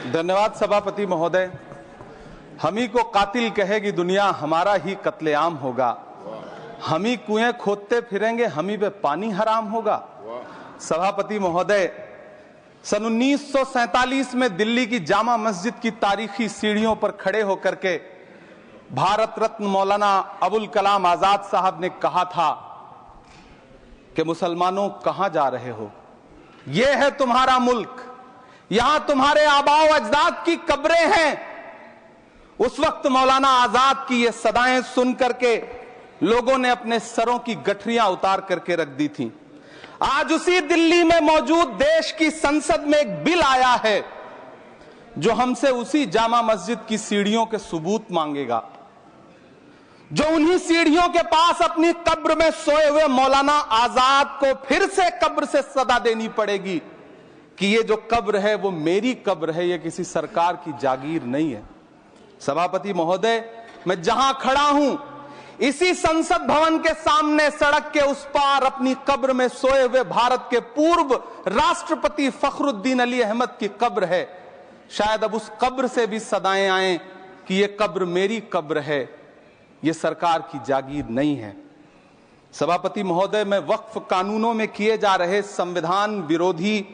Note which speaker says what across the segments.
Speaker 1: धन्यवाद सभापति महोदय। हम ही को कातिल कहेगी दुनिया, हमारा ही कत्लेआम होगा। हम ही कुएं खोदते फिरेंगे, हम ही पे पानी हराम होगा। सभापति महोदय, सन 1947 में दिल्ली की जामा मस्जिद की तारीखी सीढ़ियों पर खड़े होकर के भारत रत्न मौलाना अबुल कलाम आजाद साहब ने कहा था कि मुसलमानों कहां जा रहे हो, यह है तुम्हारा मुल्क, यहां तुम्हारे आबाओ अजदाद की कब्रें हैं। उस वक्त मौलाना आजाद की ये सदाएं सुन करके लोगों ने अपने सरों की गठरियां उतार करके रख दी थी। आज उसी दिल्ली में मौजूद देश की संसद में एक बिल आया है जो हमसे उसी जामा मस्जिद की सीढ़ियों के सबूत मांगेगा, जो उन्हीं सीढ़ियों के पास अपनी कब्र में सोए हुए मौलाना आजाद को फिर से कब्र से सदा देनी पड़ेगी कि ये जो कब्र है वो मेरी कब्र है, ये किसी सरकार की जागीर नहीं है। सभापति महोदय, मैं जहां खड़ा हूं इसी संसद भवन के सामने सड़क के उस पार अपनी कब्र में सोए हुए भारत के पूर्व राष्ट्रपति फखरुद्दीन अली अहमद की कब्र है। शायद अब उस कब्र से भी सदाएं आए कि ये कब्र मेरी कब्र है, ये सरकार की जागीर नहीं है। सभापति महोदय, मैं वक्फ कानूनों में किए जा रहे संविधान विरोधी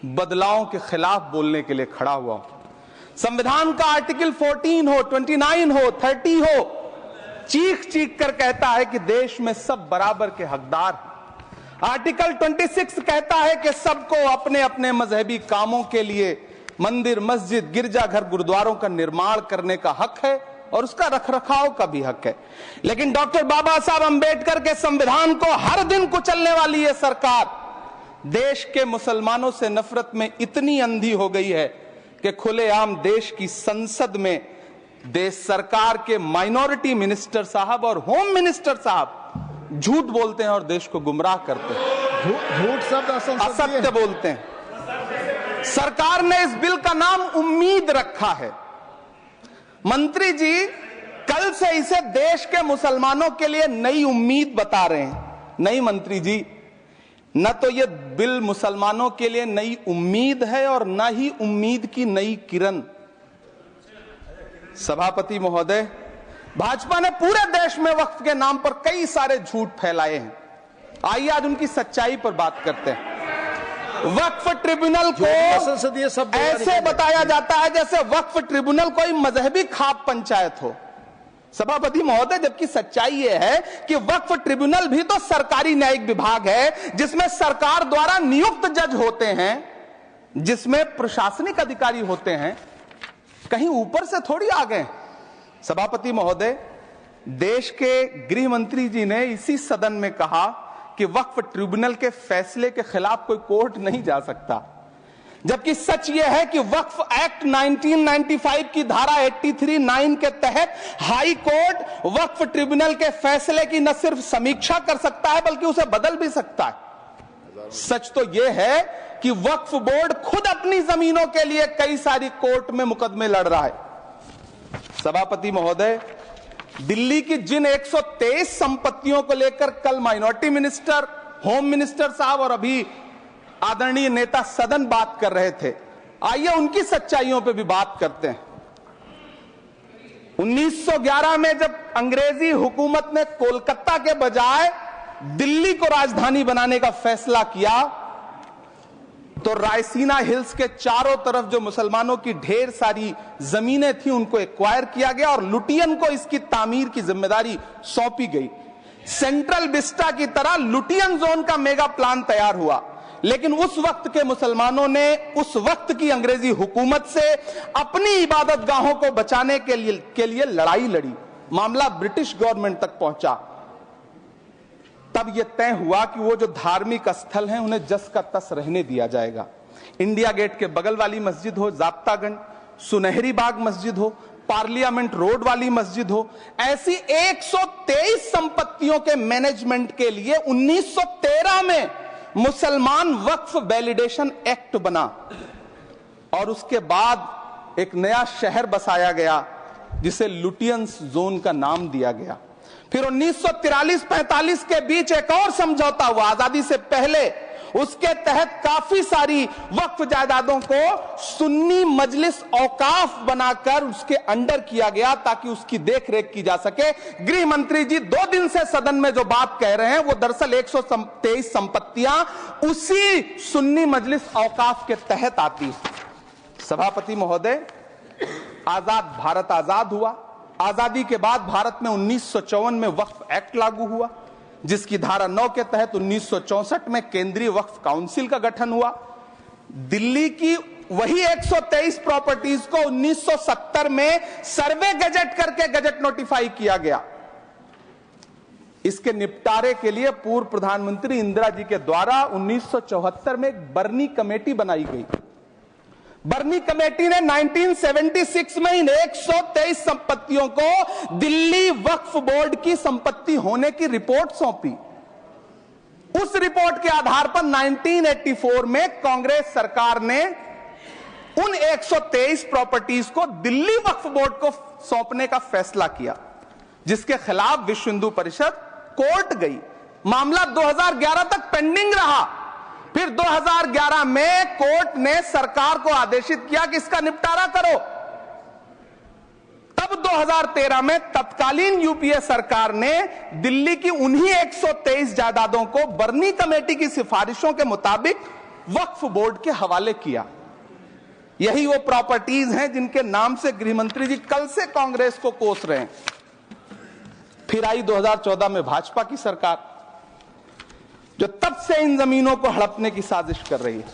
Speaker 1: बदलावों के खिलाफ बोलने के लिए खड़ा हुआ हूं। संविधान का आर्टिकल 14 हो, 29 हो, 30 हो, चीख चीख कर कहता है कि देश में सब बराबर के हकदार हैं। आर्टिकल 26 कहता है कि सबको अपने अपने मजहबी कामों के लिए मंदिर, मस्जिद, गिरजाघर, गुरुद्वारों का निर्माण करने का हक है और उसका रखरखाव का भी हक है। लेकिन डॉक्टर बाबा साहब अंबेडकर के संविधान को हर दिन कुचलने वाली ये सरकार देश के मुसलमानों से नफरत में इतनी अंधी हो गई है कि खुलेआम देश की संसद में देश सरकार के माइनॉरिटी मिनिस्टर साहब और होम मिनिस्टर साहब झूठ बोलते हैं और देश को गुमराह करते हैं।
Speaker 2: झूठ शब्द
Speaker 1: असत्य बोलते हैं। सरकार ने इस बिल का नाम उम्मीद रखा है। मंत्री जी कल से इसे देश के मुसलमानों के लिए नई उम्मीद बता रहे हैं। नहीं मंत्री जी, न तो यह बिल मुसलमानों के लिए नई उम्मीद है और न ही उम्मीद की नई किरण। सभापति महोदय, भाजपा ने पूरे देश में वक्फ के नाम पर कई सारे झूठ फैलाए हैं। आइए आज उनकी सच्चाई पर बात करते हैं। वक्फ ट्रिब्यूनल को ऐसे बताया जाता है जैसे वक्फ ट्रिब्यूनल कोई मजहबी खाप पंचायत हो। सभापति महोदय, जबकि सच्चाई यह है कि वक्फ ट्रिब्यूनल भी तो सरकारी न्यायिक विभाग है जिसमें सरकार द्वारा नियुक्त जज होते हैं, जिसमें प्रशासनिक अधिकारी होते हैं, कहीं ऊपर से थोड़ी आ गए। सभापति महोदय, देश के गृह मंत्री जी ने इसी सदन में कहा कि वक्फ ट्रिब्यूनल के फैसले के खिलाफ कोई कोर्ट नहीं जा सकता, जबकि सच यह है कि वक्फ एक्ट 1995 की धारा 83(9) के तहत हाई कोर्ट वक्फ ट्रिब्यूनल के फैसले की न सिर्फ समीक्षा कर सकता है बल्कि उसे बदल भी सकता है। सच तो यह है कि वक्फ बोर्ड खुद अपनी जमीनों के लिए कई सारी कोर्ट में मुकदमे लड़ रहा है। सभापति महोदय, दिल्ली की जिन 123 संपत्तियों को लेकर कल माइनॉरिटी मिनिस्टर, होम मिनिस्टर साहब और अभी आदरणीय नेता सदन बात कर रहे थे, आइए उनकी सच्चाइयों पे भी बात करते हैं। 1911 में जब अंग्रेजी हुकूमत ने कोलकाता के बजाय दिल्ली को राजधानी बनाने का फैसला किया तो रायसीना हिल्स के चारों तरफ जो मुसलमानों की ढेर सारी जमीनें थी उनको एक्वायर किया गया और लुटियन को इसकी तामीर की जिम्मेदारी सौंपी गई। सेंट्रल विस्टा की तरह लुटियन जोन का मेगा प्लान तैयार हुआ, लेकिन उस वक्त के मुसलमानों ने उस वक्त की अंग्रेजी हुकूमत से अपनी इबादत गाहों को बचाने के लिए लड़ाई लड़ी। मामला ब्रिटिश गवर्नमेंट तक पहुंचा। तब यह तय हुआ कि वो जो धार्मिक स्थल हैं उन्हें जस का तस रहने दिया जाएगा। इंडिया गेट के बगल वाली मस्जिद हो, जाब्तागंज, सुनहरी बाग मस्जिद हो, पार्लियामेंट रोड वाली मस्जिद हो, ऐसी 123 संपत्तियों के मैनेजमेंट के लिए 1913 में मुसलमान वक्फ वैलिडेशन एक्ट बना और उसके बाद एक नया शहर बसाया गया जिसे लुटियंस जोन का नाम दिया गया। फिर 1943-45 के बीच एक और समझौता हुआ आजादी से पहले उसके तहत काफी सारी वक्फ जायदादों को सुन्नी मजलिस औकाफ बनाकर उसके अंडर किया गया ताकि उसकी देखरेख की जा सके। गृह मंत्री जी 2 दिन से सदन में जो बात कह रहे हैं वो दरअसल 123 संपत्तियां उसी सुन्नी मजलिस औकाफ के तहत आती। सभापति महोदय, आजाद भारत आजाद हुआ। आजादी के बाद भारत में 1954 में वक्फ एक्ट लागू हुआ, जिसकी धारा 9 के तहत 1964 में केंद्रीय वक्फ काउंसिल का गठन हुआ। दिल्ली की वही 123 प्रॉपर्टीज को 1970 में सर्वे गजट करके गजट नोटिफाई किया गया। इसके निपटारे के लिए पूर्व प्रधानमंत्री इंदिरा जी के द्वारा 1974 में एक बर्नी कमेटी बनाई गई। बर्नी कमेटी ने 1976 में इन 123 संपत्तियों को दिल्ली वक्फ बोर्ड की संपत्ति होने की रिपोर्ट सौंपी। उस रिपोर्ट के आधार पर 1984 में कांग्रेस सरकार ने उन 123 प्रॉपर्टीज को दिल्ली वक्फ बोर्ड को सौंपने का फैसला किया, जिसके खिलाफ विश्व हिंदू परिषद कोर्ट गई। मामला 2011 तक पेंडिंग रहा। फिर 2011 में कोर्ट ने सरकार को आदेशित किया कि इसका निपटारा करो। तब 2013 में तत्कालीन यूपीए सरकार ने दिल्ली की उन्हीं 123 जायदादों को बर्नी कमेटी की सिफारिशों के मुताबिक वक्फ बोर्ड के हवाले किया। यही वो प्रॉपर्टीज हैं जिनके नाम से गृह मंत्री जी कल से कांग्रेस को कोस रहे हैं। फिर आई 2014 में भाजपा की सरकार, जो तब से इन जमीनों को हड़पने की साजिश कर रही है।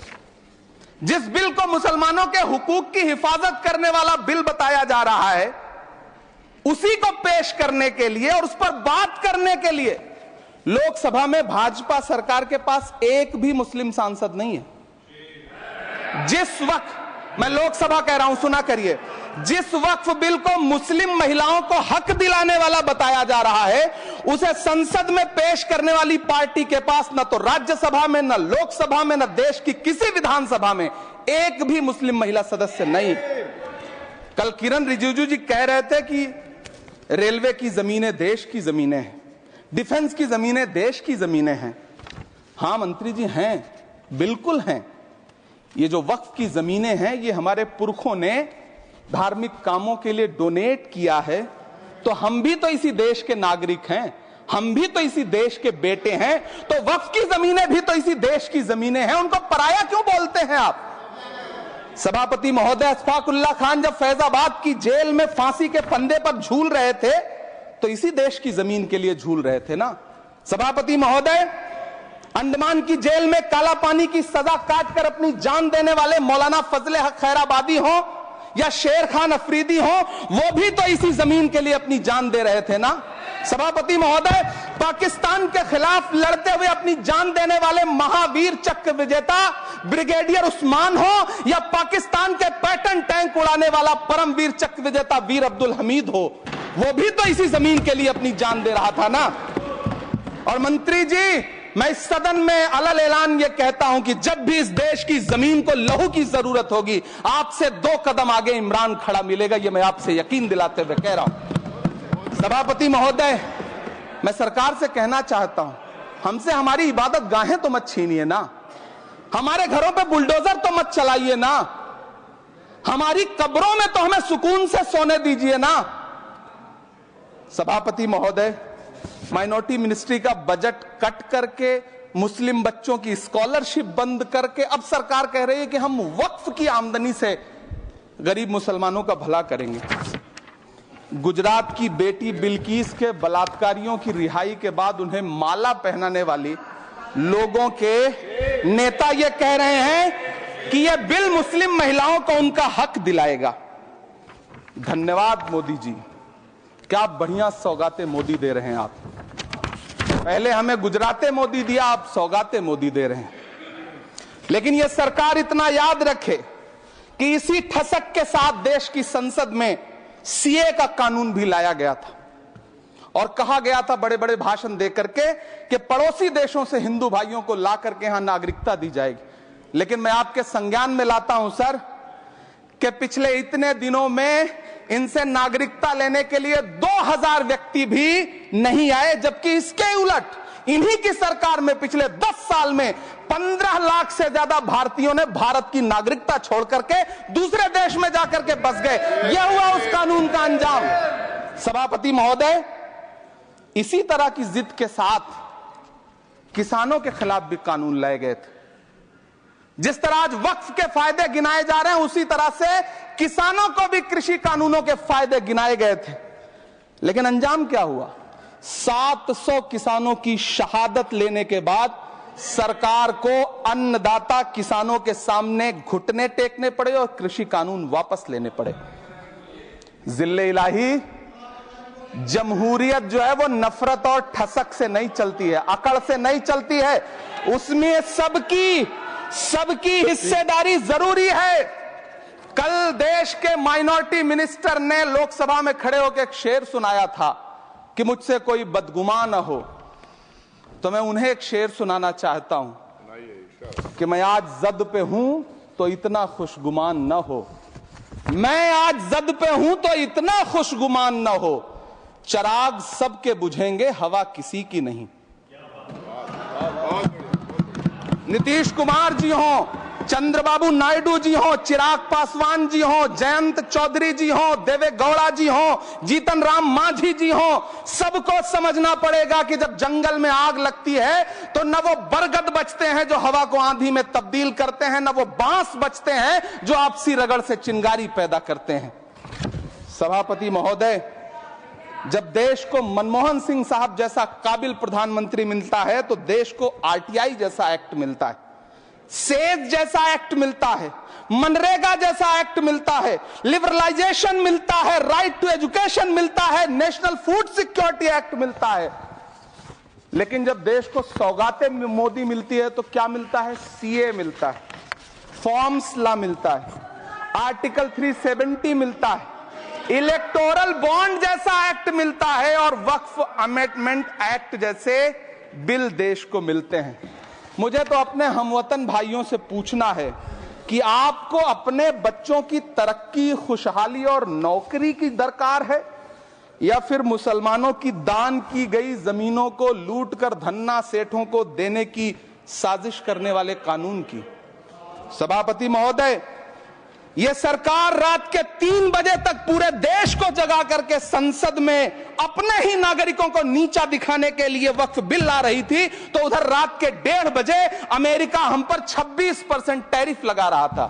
Speaker 1: जिस बिल को मुसलमानों के हुकूक की हिफाजत करने वाला बिल बताया जा रहा है, उसी को पेश करने के लिए और उस पर बात करने के लिए लोकसभा में भाजपा सरकार के पास एक भी मुस्लिम सांसद नहीं है। जिस वक्त, मैं लोकसभा कह रहा हूं, सुना करिए, जिस वक्फ बिल को मुस्लिम महिलाओं को हक दिलाने वाला बताया जा रहा है, उसे संसद में पेश करने वाली पार्टी के पास न तो राज्यसभा में, न लोकसभा में, न देश की किसी विधानसभा में एक भी मुस्लिम महिला सदस्य नहीं। कल किरण रिजिजू जी कह रहे थे कि रेलवे की जमीनें देश की जमीनें हैं, डिफेंस की जमीनें देश की जमीनें हैं। हां मंत्री जी, हैं, बिल्कुल हैं। ये जो वक्फ की जमीनें हैं, ये हमारे पुरखों ने धार्मिक कामों के लिए डोनेट किया है। तो हम भी तो इसी देश के नागरिक हैं, हम भी तो इसी देश के बेटे हैं। तो वक्फ की जमीनें भी तो इसी देश की जमीनें हैं, उनको पराया क्यों बोलते हैं आप? सभापति महोदय, अशफाकुल्लाह खान जब फैजाबाद की जेल में फांसी के फंदे पर झूल रहे थे तो इसी देश की जमीन के लिए झूल रहे थे ना। सभापति महोदय, अंडमान की जेल में काला पानी की सजा काटकर अपनी जान देने वाले मौलाना फजले हक खैराबादी हो या शेर खान अफरीदी हो, वो भी तो इसी जमीन के लिए अपनी जान दे रहे थे ना। सभापति महोदय, पाकिस्तान के खिलाफ लड़ते हुए अपनी जान देने वाले महावीर चक्र विजेता ब्रिगेडियर उस्मान हो या पाकिस्तान के पैटर्न टैंक उड़ाने वाला परमवीर चक्र विजेता वीर अब्दुल हमीद हो, वो भी तो इसी जमीन के लिए अपनी जान दे रहा था ना। और मंत्री जी, मैं इस सदन में अलग ऐलान ये कहता हूं कि जब भी इस देश की जमीन को लहू की जरूरत होगी, आपसे 2 कदम आगे इमरान खड़ा मिलेगा। ये मैं आपसे यकीन दिलाते हुए कह रहा हूं। सभापति महोदय, मैं सरकार से कहना चाहता हूं, हमसे हमारी इबादत गाहें तो मत छीनिए ना, हमारे घरों पे बुलडोजर तो मत चलाइए ना, हमारी कब्रों में तो हमें सुकून से सोने दीजिए ना। सभापति महोदय, माइनॉरिटी मिनिस्ट्री का बजट कट करके, मुस्लिम बच्चों की स्कॉलरशिप बंद करके अब सरकार कह रही है कि हम वक्फ की आमदनी से गरीब मुसलमानों का भला करेंगे। गुजरात की बेटी बिल्किस के बलात्कारियों की रिहाई के बाद उन्हें माला पहनाने वाली लोगों के नेता ये कह रहे हैं कि यह बिल मुस्लिम महिलाओं को उनका हक दिलाएगा। धन्यवाद मोदी जी, क्या बढ़िया सौगातें मोदी दे रहे हैं आप। पहले हमें गुजराते मोदी दिया, आप सौगाते मोदी दे रहे हैं। लेकिन यह सरकार इतना याद रखे कि इसी ठसक के साथ देश की संसद में सीए का कानून भी लाया गया था और कहा गया था बड़े बड़े भाषण देकर के कि पड़ोसी देशों से हिंदू भाइयों को ला करके यहां नागरिकता दी जाएगी। लेकिन मैं आपके संज्ञान में लाता हूं सर कि पिछले इतने दिनों में इनसे नागरिकता लेने के लिए 2000 व्यक्ति भी नहीं आए, जबकि इसके उलट इन्हीं की सरकार में पिछले 10 साल में 15 लाख से ज्यादा भारतीयों ने भारत की नागरिकता छोड़ करके दूसरे देश में जाकर के बस गए। यह हुआ उस कानून का अंजाम। सभापति महोदय, इसी तरह की जिद के साथ किसानों के खिलाफ भी कानून लाए गए थे। जिस तरह आज वक्फ के फायदे गिनाए जा रहे हैं, उसी तरह से किसानों को भी कृषि कानूनों के फायदे गिनाए गए थे। लेकिन अंजाम क्या हुआ? 700 किसानों की शहादत लेने के बाद सरकार को अन्नदाता किसानों के सामने घुटने टेकने पड़े और कृषि कानून वापस लेने पड़े। जिल्ले इलाही, जमहूरियत जो है वो नफरत और ठसक से नहीं चलती है, अकड़ से नहीं चलती है, उसमें सबकी हिस्सेदारी जरूरी है। कल देश के माइनॉरिटी मिनिस्टर ने लोकसभा में खड़े होकर एक शेर सुनाया था कि मुझसे कोई बदगुमान न हो, तो मैं उन्हें एक शेर सुनाना चाहता हूं कि मैं आज जद पे हूं तो इतना खुशगुमान न हो, मैं आज जद पे हूं तो इतना खुशगुमान न हो, चराग सबके बुझेंगे हवा किसी की नहीं। नीतीश कुमार जी हो, चंद्रबाबू नायडू जी हो, चिराग पासवान जी हो, जयंत चौधरी जी हो, देवे गौड़ा जी हो, जीतन राम मांझी जी हो, सबको समझना पड़ेगा कि जब जंगल में आग लगती है तो न वो बरगद बचते हैं जो हवा को आंधी में तब्दील करते हैं, न वो बांस बचते हैं जो आपसी रगड़ से चिंगारी पैदा करते हैं। सभापति महोदय, जब देश को मनमोहन सिंह साहब जैसा काबिल प्रधानमंत्री मिलता है तो देश को आरटीआई जैसा एक्ट मिलता है, सेज जैसा एक्ट मिलता है, मनरेगा जैसा एक्ट मिलता है, लिबरलाइजेशन मिलता है, राइट टू एजुकेशन मिलता है, नेशनल फूड सिक्योरिटी एक्ट मिलता है। लेकिन जब देश को सौगातें मोदी मिलती है तो क्या मिलता है? सीए मिलता है, फॉर्म्स लॉ मिलता है, आर्टिकल 370 मिलता है, इलेक्टोरल बॉन्ड जैसा एक्ट मिलता है और वक्फ अमेंडमेंट एक्ट जैसे बिल देश को मिलते हैं। मुझे तो अपने हमवतन भाइयों से पूछना है कि आपको अपने बच्चों की तरक्की, खुशहाली और नौकरी की दरकार है या फिर मुसलमानों की दान की गई जमीनों को लूट कर धन्ना सेठों को देने की साजिश करने वाले कानून की? सभापति महोदय, यह सरकार रात के 3 बजे तक पूरे देश को जगा करके संसद में अपने ही नागरिकों को नीचा दिखाने के लिए वक्फ बिल ला रही थी, तो उधर रात के 1:30 बजे अमेरिका हम पर 26% टैरिफ लगा रहा था।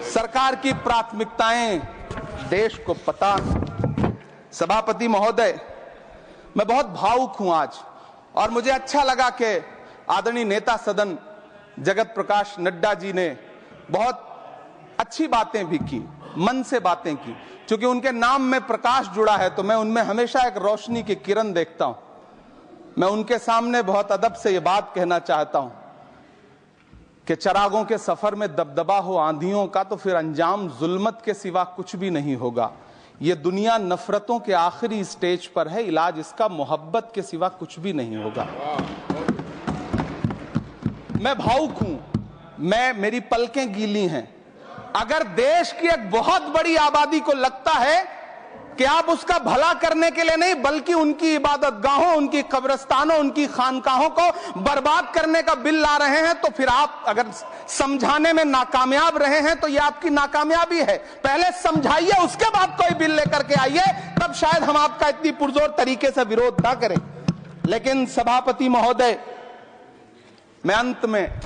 Speaker 1: सरकार की प्राथमिकताएं देश को पता। सभापति महोदय, मैं बहुत भावुक हूं आज, और मुझे अच्छा लगा कि आदरणीय नेता सदन जगत प्रकाश नड्डा जी ने बहुत अच्छी बातें भी की, मन से बातें की। क्योंकि उनके नाम में प्रकाश जुड़ा है तो मैं उनमें हमेशा एक रोशनी की किरण देखता हूं। मैं उनके सामने बहुत अदब से यह बात कहना चाहता हूं कि चिरागों के सफर में दबदबा हो आंधियों का तो फिर अंजाम जुल्मत के सिवा कुछ भी नहीं होगा। यह दुनिया नफरतों के आखिरी स्टेज पर है, इलाज इसका मोहब्बत के सिवा कुछ भी नहीं होगा। मैं भावुक हूं, मेरी पलकें गीली हैं। अगर देश की एक बहुत बड़ी आबादी को लगता है कि आप उसका भला करने के लिए नहीं बल्कि उनकी इबादतगाहों, उनकी कब्रिस्तानों, उनकी खानकाहों को बर्बाद करने का बिल ला रहे हैं, तो फिर आप अगर समझाने में नाकामयाब रहे हैं तो यह आपकी नाकामयाबी है। पहले समझाइए, उसके बाद कोई बिल लेकर के आइए, तब शायद हम आपका इतनी पुरजोर तरीके से विरोध ना करें। लेकिन सभापति महोदय, मैं अंत में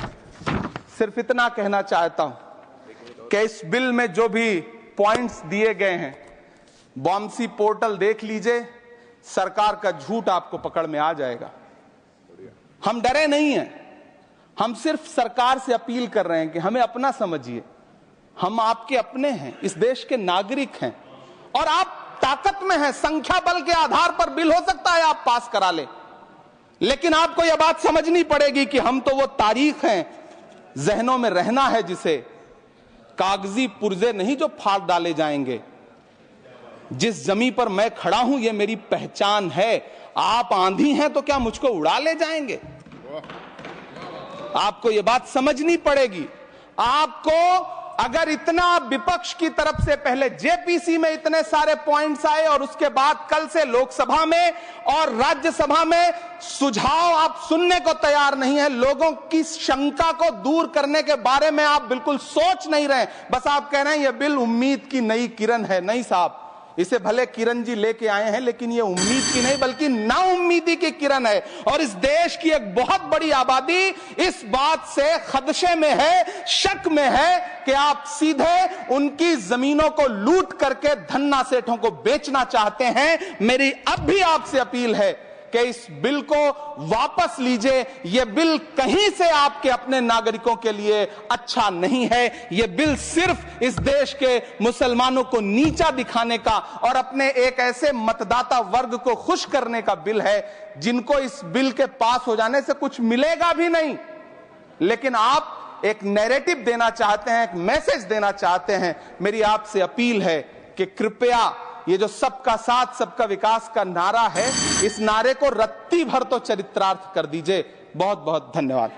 Speaker 1: सिर्फ इतना कहना चाहता हूं कि इस बिल में जो भी पॉइंट्स दिए गए हैं, बॉम्सी पोर्टल देख लीजिए, सरकार का झूठ आपको पकड़ में आ जाएगा। हम डरे नहीं हैं, हम सिर्फ सरकार से अपील कर रहे हैं कि हमें अपना समझिए। हम आपके अपने हैं, इस देश के नागरिक हैं और आप ताकत में हैं। संख्या बल के आधार पर बिल हो सकता है आप पास करा ले, लेकिन आपको यह बात समझनी पड़ेगी कि हम तो वो तारीख हैं, जहनों में रहना है जिसे, कागजी पुर्जे नहीं जो फाड़ डाले जाएंगे। जिस जमी पर मैं खड़ा हूं ये मेरी पहचान है। आप आंधी हैं तो क्या मुझको उड़ा ले जाएंगे? आपको यह बात समझनी पड़ेगी। आपको अगर इतना विपक्ष की तरफ से पहले जेपीसी में इतने सारे पॉइंट्स आए और उसके बाद कल से लोकसभा में और राज्यसभा में सुझाव आप सुनने को तैयार नहीं है, लोगों की शंका को दूर करने के बारे में आप बिल्कुल सोच नहीं रहे, बस आप कह रहे हैं यह बिल उम्मीद की नई किरण है। नहीं साहब, इसे भले किरण जी लेके आए हैं, लेकिन ये उम्मीद की नहीं बल्कि नाउम्मीदी की किरण है। और इस देश की एक बहुत बड़ी आबादी इस बात से खदशे में है, शक में है कि आप सीधे उनकी जमीनों को लूट करके धन्ना सेठों को बेचना चाहते हैं। मेरी अब भी आपसे अपील है कि इस बिल को वापस लीजिए। यह बिल कहीं से आपके अपने नागरिकों के लिए अच्छा नहीं है। यह बिल सिर्फ इस देश के मुसलमानों को नीचा दिखाने का और अपने एक ऐसे मतदाता वर्ग को खुश करने का बिल है जिनको इस बिल के पास हो जाने से कुछ मिलेगा भी नहीं। लेकिन आप एक नैरेटिव देना चाहते हैं, एक मैसेज देना चाहते हैं। मेरी आपसे अपील है कि कृपया ये जो सबका साथ सबका विकास का नारा है, इस नारे को रत्ती भर तो चरित्रार्थ कर दीजिए। बहुत बहुत धन्यवाद।